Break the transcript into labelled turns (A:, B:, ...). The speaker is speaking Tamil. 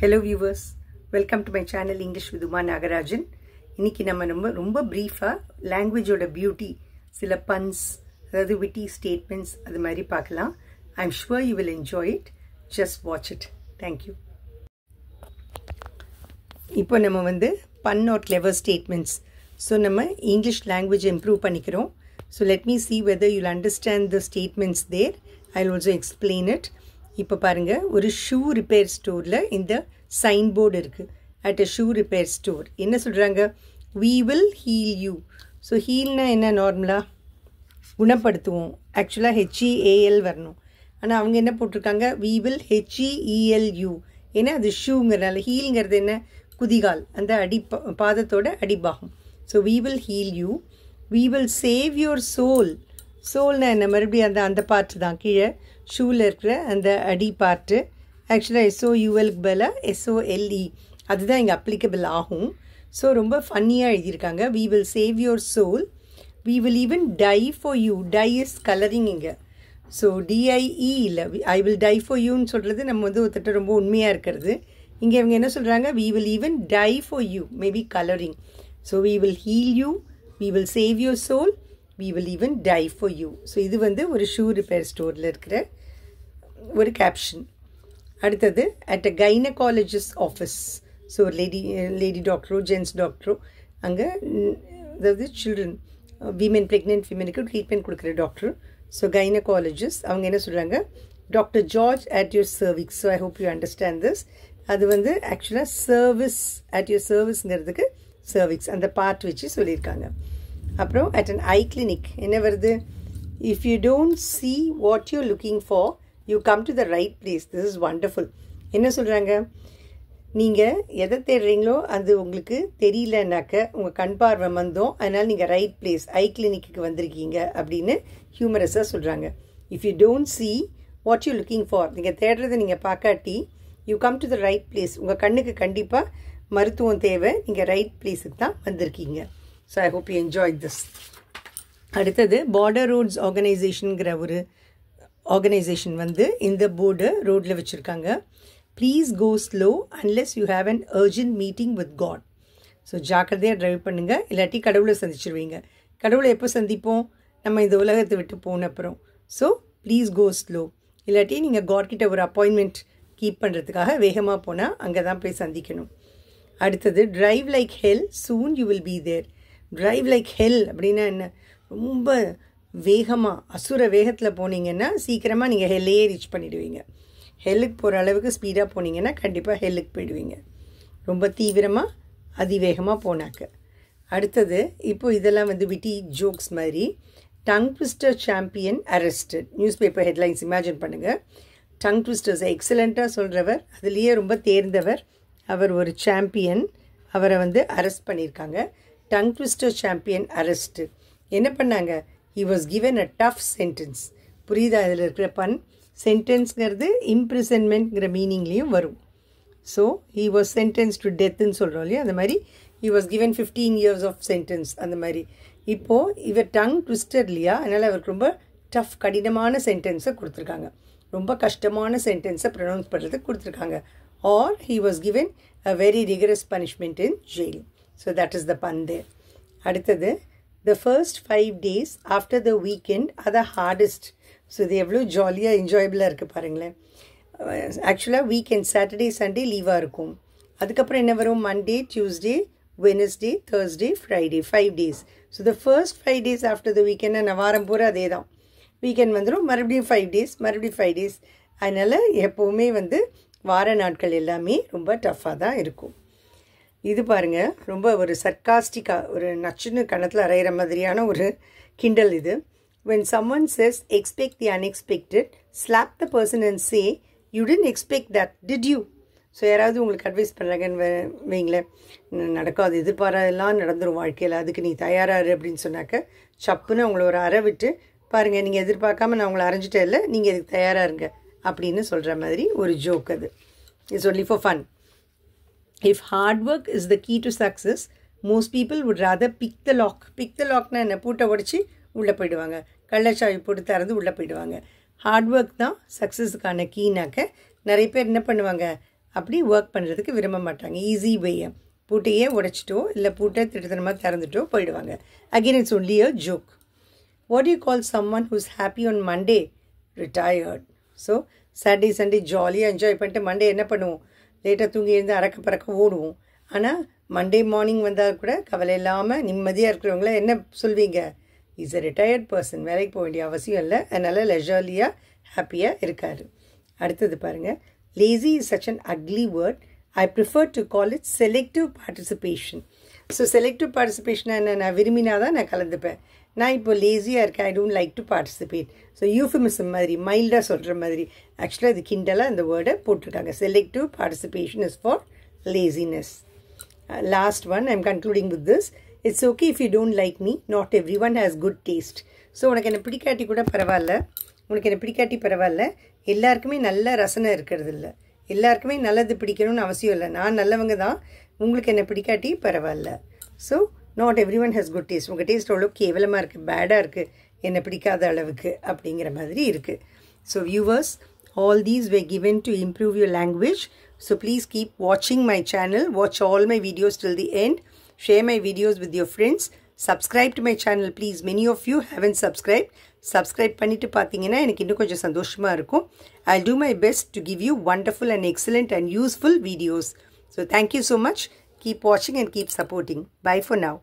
A: Hello viewers, welcome to my channel English with Uma Nagarajan. இன்னைக்கு நம்ம ரொம்ப பிரீஃபா லாங்குவேஜோட பியூட்டி சில puns அதாவது witty statements அது மாதிரி பார்க்கலாம். I'm sure you will enjoy it. Just watch it. Thank you. இப்போ நம்ம pun or clever statements. So நம்ம English language improve பண்ணிக்கிறோம். So let me see whether you'll understand the statements there. I'll also explain it. இப்போ பாருங்க ஒரு ஷூ ரிப்பேர் ஸ்டோர்ல இந்த சைன் போர்டு இருக்கு at a shoe repair store என்ன சொல்றாங்க we will heal you so healனா என்ன நார்மலா குணப்படுத்துவோம் ஆக்சுவலா HEAL வரணும் ஆனா அவங்க என்ன போட்டுருக்காங்க we will HELU ஏன்னா அது ஷூங்கறனால ஹீல்ங்கிறது என்ன குதிகால் அந்த அடி பாதத்தோட அடிபாகம் so we will heal you we will save your soul soulனா என்ன மறுபடியும் அந்த பார்ட் தான் கீழே ஷூல இருக்கிற அந்த அடி பார்ட் ஆக்சுவலாக SOUL பதிலா SOLE அதுதான் இங்கே அப்ளிகபிள் ஆகும் ஸோ ரொம்ப ஃபன்னியாக எழுதியிருக்காங்க we will save your soul we will even die for you die is coloring இங்கே ஸோ DIE இல்லை I will die for youன்னு சொல்கிறது நம்ம ஒருத்தட்ட ரொம்ப உண்மையாக இருக்கிறது இங்கே இவங்க என்ன சொல்கிறாங்க we will even die for you maybe coloring so we will heal you we will save your soul we will even die for you so இது ஒரு ஷூ ரிப்பேர் ஸ்டோரில் இருக்கிற ஒரு கேப்ஷன் அடுத்தது at a gynecologist office so lady டாக்டரோ ஜென்ஸ் டாக்டரோ அங்கே அதாவது சில்ட்ரன் விமென் ப்ரெக்னென்ட் விமெனுக்கு ட்ரீட்மெண்ட் கொடுக்குற டாக்டர் ஸோ கைனகாலஜிஸ்ட் அவங்க என்ன சொல்கிறாங்க doctor George at your cervix so I hope you understand this அது ஆக்சுவலாக சர்வீஸ் at your serviceங்கிறதுக்கு cervix அந்த பார்ட் வச்சு சொல்லியிருக்காங்க அப்புறம் at an eye clinic என்ன வருது if you don't see what you're looking for you come to the right place this is wonderful என்ன சொல்கிறாங்க நீங்கள் எதை தேடுறீங்களோ அது உங்களுக்கு தெரியலனாக்க உங்கள் கண் பார்வை வந்தோம் அதனால் நீங்கள் ரைட் பிளேஸ் ஐ கிளினிக்கு வந்திருக்கீங்க அப்படின்னு ஹியூமரஸாக சொல்கிறாங்க if you don't see what you looking for நீங்கள் தேடுறதை நீங்கள் பார்க்காட்டி you come to the right place உங்கள் கண்ணுக்கு கண்டிப்பாக மருத்துவம் தேவை நீங்கள் ரைட் பிளேஸுக்கு தான் வந்திருக்கீங்க so I hope you enjoy this அடுத்தது பார்டர் ரோட்ஸ் ஆர்கனைசேஷனுங்கிற ஒரு ஆர்கனைசேஷன் இந்த போர்டு ரோட்டில் வச்சுருக்காங்க please go slow unless you have an urgent meeting with God so ஜாக்கிரதையாக ட்ரைவ் பண்ணுங்கள் இல்லாட்டி கடவுளை சந்திச்சிருவீங்க கடவுளை எப்போ சந்திப்போம் நம்ம இந்த உலகத்தை விட்டு போன அப்புறம் ஸோ ப்ளீஸ் கோ ஸ்லோ இல்லாட்டி நீங்கள் காட் கிட்ட ஒரு அப்பாயின்மெண்ட் கீப் பண்ணுறதுக்காக வேகமாக போனால் அங்கே தான் போய் சந்திக்கணும் அடுத்தது drive like hell soon you will be there drive like hell அப்படின்னா என்ன ரொம்ப வேகமாக அசுர வேகத்தில் போனீங்கன்னா சீக்கிரமாக நீங்கள் ஹெல்லையே ரீச் பண்ணிவிடுவீங்க ஹெல்லுக்கு போகிற அளவுக்கு ஸ்பீடாக போனீங்கன்னா கண்டிப்பாக ஹெல்லுக்கு போயிடுவீங்க ரொம்ப தீவிரமாக அதிவேகமாக போனாக்க அடுத்தது இப்போது இதெல்லாம் விட்டி ஜோக்ஸ் மாதிரி tongue twister champion arrested news paper headlines imagine பண்ணுங்கள் டங் ட்விஸ்டர்ஸ் எக்ஸலண்ட்டாக சொல்கிறவர் அதுலேயே ரொம்ப தேர்ந்தவர் அவர் ஒரு சாம்பியன் அவரை அரெஸ்ட் பண்ணியிருக்காங்க டங் ட்விஸ்டர் சாம்பியன் அரெஸ்ட்டு என்ன பண்ணாங்க he was given a tough sentence புரியுதா இதில் இருக்கிற பன் சென்டென்ஸ்ங்கிறது இம்ப்ரிசன்மெண்ட்ங்கிற மீனிங்லேயும் வரும் so he was sentenced to deathன்னு சொல்கிறோம் இல்லையா அந்த மாதிரி he was given 15 years of sentence அந்த மாதிரி இப்போது இவர் டங் ட்விஸ்டர் இல்லையா அதனால் அவருக்கு ரொம்ப டஃப் கடினமான சென்டென்ஸை கொடுத்துருக்காங்க ரொம்ப கஷ்டமான சென்டென்ஸை ப்ரொனவுன்ஸ் பண்ணுறதுக்கு கொடுத்துருக்காங்க or he was given a very rigorous punishment in jail so that is the pun there அடுத்தது the first 5 days after the weekend are the hardest so இது எவ்வளோ ஜாலியாக என்ஜாயபிளாக இருக்குது பாருங்களேன் ஆக்சுவலாக வீக்கெண்ட் சாட்டர்டே சண்டே லீவாக இருக்கும் அதுக்கப்புறம் என்ன வரும் Monday Tuesday Wednesday Thursday Friday 5 days so the first 5 days after the weekend நான் வாரம் பூரா அதே தான் வீக்கெண்ட் வந்துடும் மறுபடியும் 5 days மறுபடியும் 5 days அதனால் எப்போவுமே வார நாட்கள் எல்லாமே ரொம்ப டஃப்பாக தான் இருக்கும் இது பாருங்கள் ரொம்ப ஒரு சர்க்காஸ்டிக்காக ஒரு நச்சுன்னு கணத்தில் அரைகிற மாதிரியான ஒரு கிண்டல் இது when someone says expect the unexpected slap the person and say you didn't expect that did you so யாராவது உங்களுக்கு அட்வைஸ் பண்ணுறாங்கன்னு வைங்களேன் நடக்காது எதிர்பாராதெல்லாம் நடந்துடும் வாழ்க்கையில் அதுக்கு நீ தயாராரு அப்படின்னு சொன்னாக்க சப்புன்னு அவங்கள ஒரு அறை விட்டு பாருங்கள் நீங்கள் எதிர்பார்க்காம நான் உங்களை அரைஞ்சிட்டே இல்லை நீங்கள் இதுக்கு தயாராக இருங்க அப்படின்னு சொல்கிற மாதிரி ஒரு ஜோக் அது it's only for fun if hard work is the key to success most people would rather pick the lockனா என்ன பூட்டை உடைச்சி உள்ளே போயிடுவாங்க கள்ளச்சாவி போட்டு திறந்து உள்ளே போயிடுவாங்க ஹார்ட் ஒர்க் தான் சக்ஸஸுக்கான கீனாக்க நிறைய பேர் என்ன பண்ணுவாங்க அப்படி ஒர்க் பண்ணுறதுக்கு விரும்ப மாட்டாங்க. ஈஸி வேயை பூட்டையே உடைச்சிட்டோ இல்லை பூட்டை திட்டத்தனமாக திறந்துட்டோ போயிடுவாங்க. Again it's only a joke. What you call someone who's happy on Monday? Retired. So Saturday Sunday ஜாலியாக என்ஜாய் பண்ணிட்டு மண்டே என்ன பண்ணுவோம்? லேட்டாக தூங்கி எழுந்து அறக்க பறக்க ஓடுவோம். ஆனால் மண்டே மார்னிங் வந்தால் கூட கவலை இல்லாமல் நிம்மதியாக இருக்கிறவங்கள என்ன சொல்வீங்க? Is a retired person. வேலைக்கு போக வேண்டிய அவசியம் இல்லை, அதனால் லெஜர்லியாக ஹாப்பியாக இருக்கார். அடுத்தது பாருங்கள். Lazy is such an ugly word. I prefer to call it selective participation. So selective participation என்ன? நான் விரும்பினா தான் நான் கலந்துப்பேன். நான் இப்போ லேசியாக இருக்கேன், I don't like to participate. So யூஃபிமிசம் மாதிரி மைல்டாக சொல்கிற மாதிரி ஆக்சுவலாக இது கிண்டலாக இந்த வேர்டை போட்டிருக்காங்க. Selective participation is for laziness. Last one, I am concluding with this. It's okay if you don't like me, not every one has good taste. So உனக்கு என்ன பிடிக்காட்டி கூட பரவாயில்ல, உனக்கு என்ன பிடிக்காட்டி பரவாயில்ல, எல்லாருக்குமே நல்ல ரசனை இருக்கிறது இல்லை, எல்லாருக்குமே நல்லது பிடிக்கணும்னு அவசியம் இல்லை. நான் நல்லவங்க தான், உங்களுக்கு என்ன பிடிக்காட்டி பரவாயில்ல. So not every one has good taste. உங்கள் டேஸ்ட் அவ்வளோ கேவலமாக இருக்குது, பேடாக இருக்குது, என்னை பிடிக்காத அளவுக்கு அப்படிங்கிற மாதிரி இருக்குது. So viewers, all these were given to improve your language. So please keep watching my channel. Watch all my videos till the end. Share my videos with your friends. Subscribe to my channel please. Many of you haven't subscribed. Subscribe பண்ணிட்டு பார்த்தீங்கன்னா எனக்கு இன்னும் கொஞ்சம் சந்தோஷமாக இருக்கும். I'll do my best to give you wonderful and excellent and useful videos. So thank you so much. Keep watching and keep supporting. Bye for now.